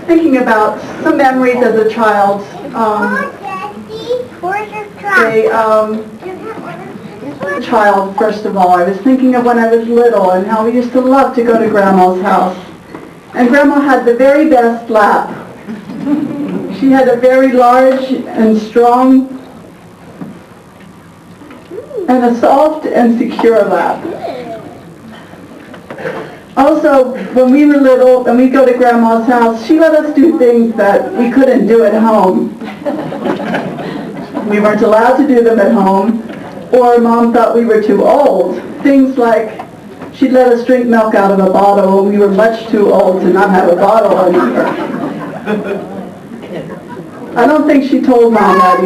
Thinking about some memories as a child. Child, first of all, I was thinking of when I was little and how we used to love to go to Grandma's house. And Grandma had the very best lap. She had a very large and strong and a soft and secure lap. Also, when we were little and we'd go to Grandma's house, she let us do things that we couldn't do at home. We weren't allowed to do them at home, or Mom thought we were too old. Things like she'd let us drink milk out of a bottle when we were much too old to not have a bottle anymore. I don't think she told Mom that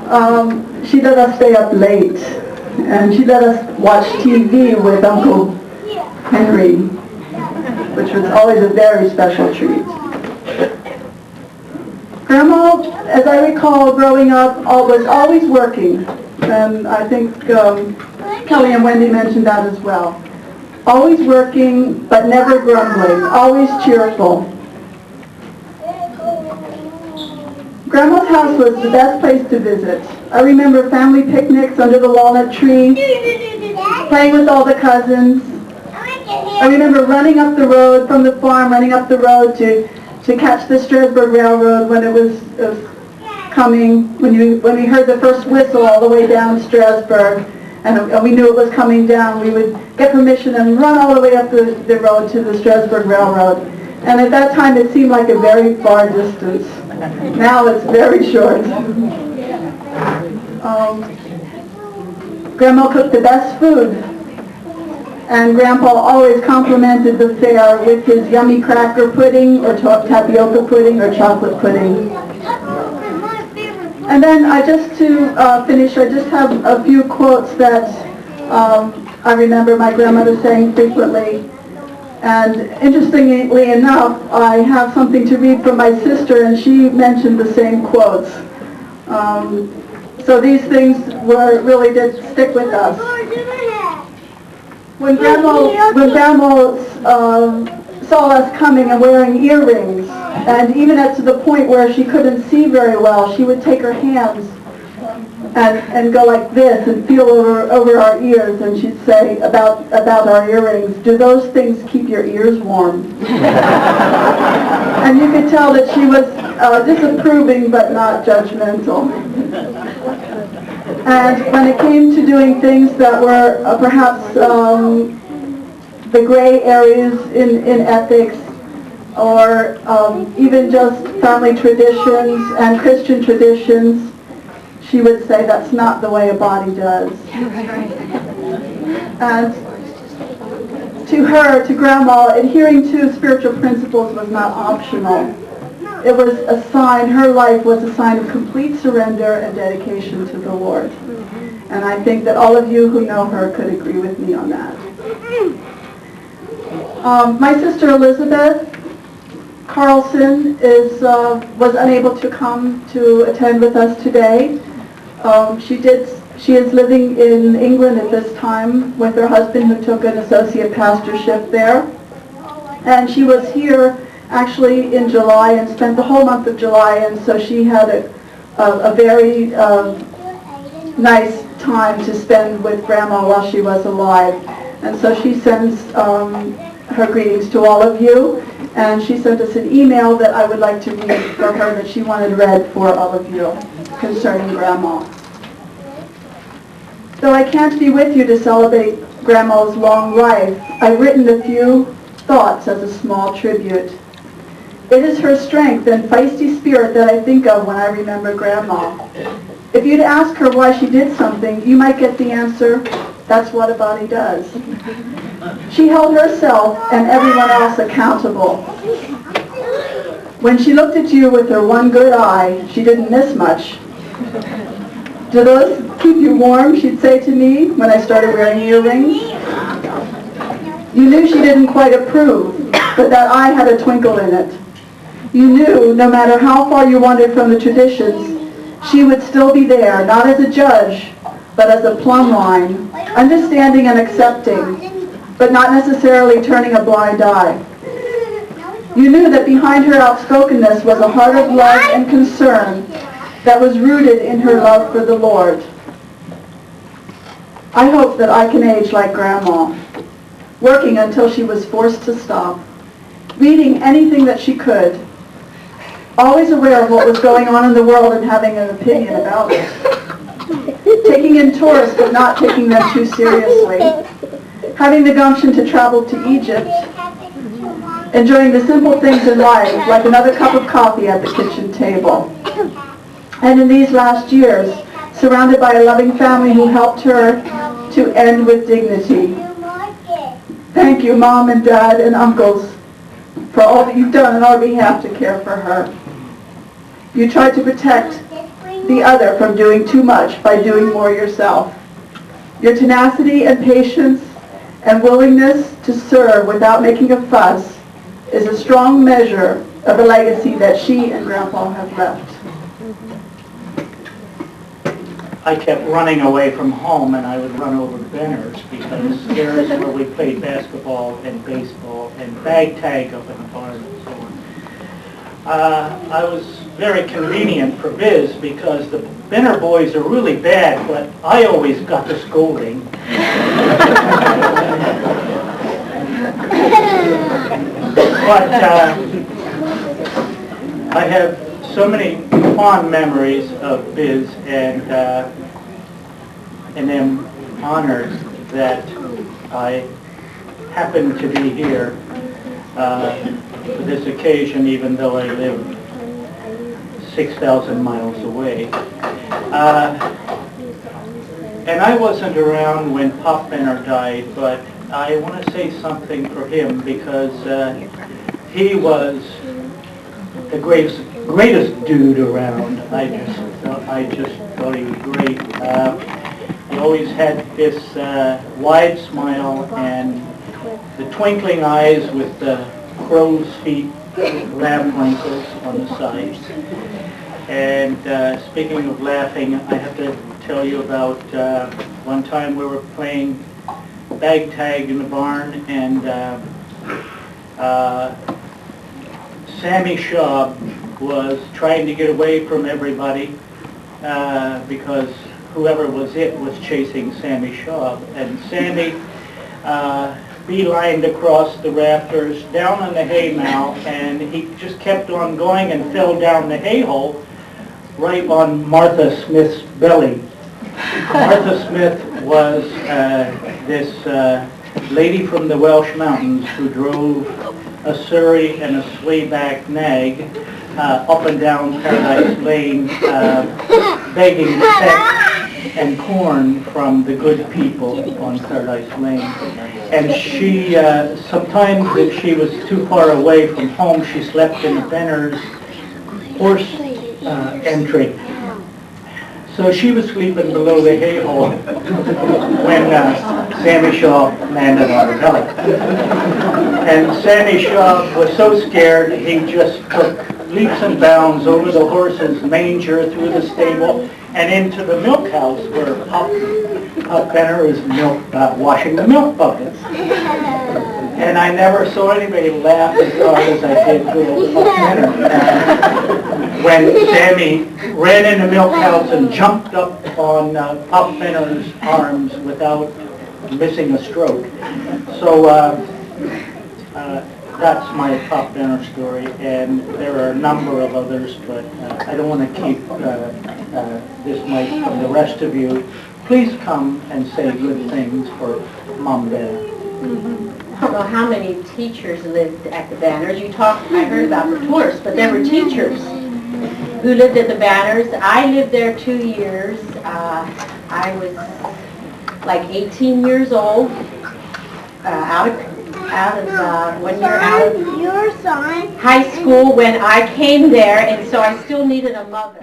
either. She let us stay up late. And she let us watch TV with Uncle Henry, which was always a very special treat. Grandma, as I recall growing up, was always working. And I think Kelly and Wendy mentioned that as well. Always working, but never grumbling, always cheerful. Grandma's house was the best place to visit. I remember family picnics under the walnut tree, playing with all the cousins. I remember running up the road from the farm, running up the road to catch the Strasburg Railroad when it was coming, when we heard the first whistle all the way down Strasburg, and we knew it was coming down. We would get permission and run all the way up the road to the Strasburg Railroad. And at that time it seemed like a very far distance. Now it's very short. Grandma cooked the best food, and Grandpa always complimented the fare with his yummy cracker pudding or tapioca pudding or chocolate pudding. And then to finish, I just have a few quotes that I remember my grandmother saying frequently. And interestingly enough, I have something to read from my sister, and she mentioned the same quotes. So these things really did stick with us. When Grandma saw us coming and wearing earrings, and even up to the point where she couldn't see very well, she would take her hands and go like this and feel over our ears, and she'd say about our earrings, "Do those things keep your ears warm?" And you could tell that she was disapproving but not judgmental. And when it came to doing things that were perhaps the gray areas in ethics, or even just family traditions and Christian traditions, she would say, that's not the way a body does. And to her, to Grandma, adhering to spiritual principles was not optional. It was a sign, her life was a sign of complete surrender and dedication to the Lord. And I think that all of you who know her could agree with me on that. My sister Elizabeth Carlson was unable to come to attend with us today. She is living in England at this time with her husband, who took an associate pastorship there. And she was here actually in July and spent the whole month of July, and so she had a very nice time to spend with Grandma while she was alive. And so she sends her greetings to all of you, and she sent us an email that I would like to read for her, that she wanted read for all of you concerning Grandma. Though I can't be with you to celebrate Grandma's long life, I've written a few thoughts as a small tribute. It is her strength and feisty spirit that I think of when I remember Grandma. If you'd ask her why she did something, you might get the answer, that's what a body does. She held herself and everyone else accountable. When she looked at you with her one good eye, she didn't miss much. Do those keep you warm, she'd say to me when I started wearing earrings. You knew she didn't quite approve, but that eye had a twinkle in it. You knew, no matter how far you wandered from the traditions, she would still be there, not as a judge, but as a plumb line, understanding and accepting, but not necessarily turning a blind eye. You knew that behind her outspokenness was a heart of love and concern that was rooted in her love for the Lord. I hope that I can age like Grandma, working until she was forced to stop, reading anything that she could, always aware of what was going on in the world and having an opinion about it, taking in tourists but not taking them too seriously, having the gumption to travel to Egypt, enjoying the simple things in life, like another cup of coffee at the kitchen table. And in these last years, surrounded by a loving family who helped her to end with dignity. Thank you, Mom and Dad and uncles, for all that you've done on our behalf to care for her. You tried to protect the other from doing too much by doing more yourself. Your tenacity and patience and willingness to serve without making a fuss is a strong measure of the legacy that she and Grandpa have left. I kept running away from home, and I would run over to Benner's, because there's where we played basketball and baseball and bag tag up in the barn and so on. I was very convenient for Biz, because the Benner boys are really bad, but I always got the scolding. But I have so many fond memories of Biz, and am honored that I happen to be here for this occasion, even though I live 6,000 miles away. And I wasn't around when Pop Benner died, but I want to say something for him, because he was the greatest dude around. I just thought he was great. He always had this wide smile and the twinkling eyes with the crow's feet laugh wrinkles on the sides. And speaking of laughing, I have to tell you about one time we were playing bag tag in the barn, and Sammy Schaub was trying to get away from everybody because whoever was chasing Sammy Schaub. And Sammy beelined across the rafters, down on the hay mow, and he just kept on going and fell down the hay hole right on Martha Smith's belly. Martha Smith was this lady from the Welsh Mountains who drove a surrey and a swayback nag up and down Paradise Lane, begging sex and corn from the good people on Paradise Lane. And she, sometimes if she was too far away from home, she slept in the Benner's horse entry. So she was sleeping below the hay hole when Sammy Shaw landed on her belly. And Sammy Shaw was so scared, he just took leaps and bounds over the horse's manger, through the stable, and into the milk house where Pop Benner is washing the milk buckets. And I never saw anybody laugh as hard as I did with old Pop Benner. When Sammy ran in the milk house and jumped up on Pop Benner's arms without missing a stroke. So that's my Pop Benner story, and there are a number of others, but I don't want to keep this mic from the rest of you. Please come and say good things for Mom Benner. I don't know how many teachers lived at the Banners. I heard about the tourists, but there were teachers who lived at the Banners. I lived there 2 years. I was like 18 years old, out of 1 year out of Your son. high school when I came there, and so I still needed a mother.